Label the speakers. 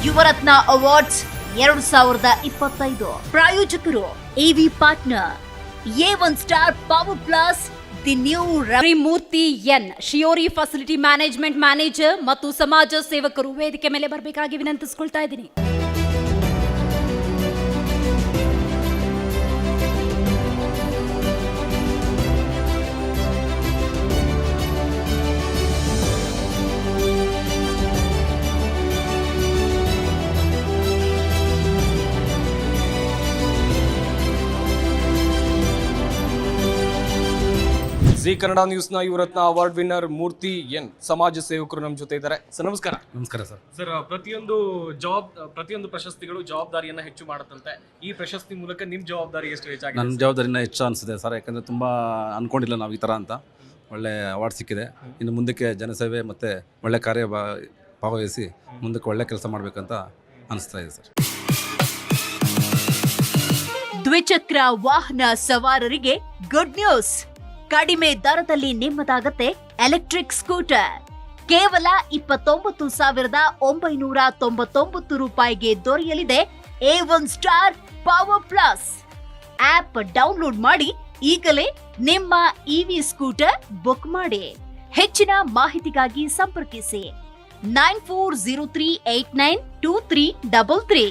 Speaker 1: Yuvarathna awards 2025 ಪ್ರಾಯೋಜಕರು AV partner A1 star power plus the new Murthy N ಶಿಯೋರಿ facility management manager ಮತ್ತು ಸಮಾಜ ಸೇವಕರು ವೇದಿಕೆ ಮೇಲೆ ಬರಬೇಕಾಗಿ ವಿನಂತಿಸಿಕೊಳ್ತಾ ಇದ್ದೀನಿ.
Speaker 2: ಜಿ ಕನ್ನಡ ನ್ಯೂಸ್ನ Yuvaratna award winner Murthy N ಸಮಾಜ ಸೇವಕರು ನಮ್ಮ ಜೊತೆ ಇದ್ದಾರೆ. ಸರ್ ನಮಸ್ಕಾರ.
Speaker 3: ನಮಸ್ಕಾರ ಸರ್.
Speaker 2: ಸರ್, ಪ್ರತಿಯೊಂದು ಪ್ರಶಸ್ತಿಗಳು ಜವಾಬ್ದಾರಿಯನ್ನ ಹೆಚ್ಚು ಮಾಡುತ್ತಂತೆ. ಈ ಪ್ರಶಸ್ತಿ ಮೂಲಕ ನಿಮ್ಮ ಜವಾಬ್ದಾರಿ ಎಷ್ಟು ಹೆಚ್ಚಾಗಿದೆ?
Speaker 3: ನನ್ನ ಜವಾಬ್ದಾರಿನ ಹೆಚ್ಚು ಅನಿಸಿದೆ ಸರ್, ಯಾಕಂದರೆ ತುಂಬ ಅಂದ್ಕೊಂಡಿಲ್ಲ ನಾವು ಈ ಥರ ಅಂತ. ಒಳ್ಳೆ ಅವಾರ್ಡ್ ಸಿಕ್ಕಿದೆ. ಇನ್ನು ಮುಂದಕ್ಕೆ ಜನಸೇವೆ ಮತ್ತು ಒಳ್ಳೆ ಕಾರ್ಯ ಭಾಗವಹಿಸಿ ಮುಂದಕ್ಕೆ ಒಳ್ಳೆ ಕೆಲಸ ಮಾಡಬೇಕಂತ ಅನಿಸ್ತಾ ಇದೆ ಸರ್.
Speaker 1: ದ್ವಿಚಕ್ರ ವಾಹನ ಸವಾರರಿಗೆ ಗುಡ್ ನ್ಯೂಸ್. ಕಡಿಮೆ ದರದಲ್ಲಿ ನಿಮ್ಮದಾಗತ್ತೆ ಎಲೆಕ್ಟ್ರಿಕ್ ಸ್ಕೂಟರ್. ಕೇವಲ 29,999 ರೂಪಾಯಿಗೆ ದೊರೆಯಲಿದೆ A1 star power plus. App download ಮಾಡಿ ಈಗಲೇ ನಿಮ್ಮ ಇವಿ ಸ್ಕೂಟರ್ ಬುಕ್ ಮಾಡಿ. ಹೆಚ್ಚಿನ ಮಾಹಿತಿಗಾಗಿ ಸಂಪರ್ಕಿಸಿ 9403892333.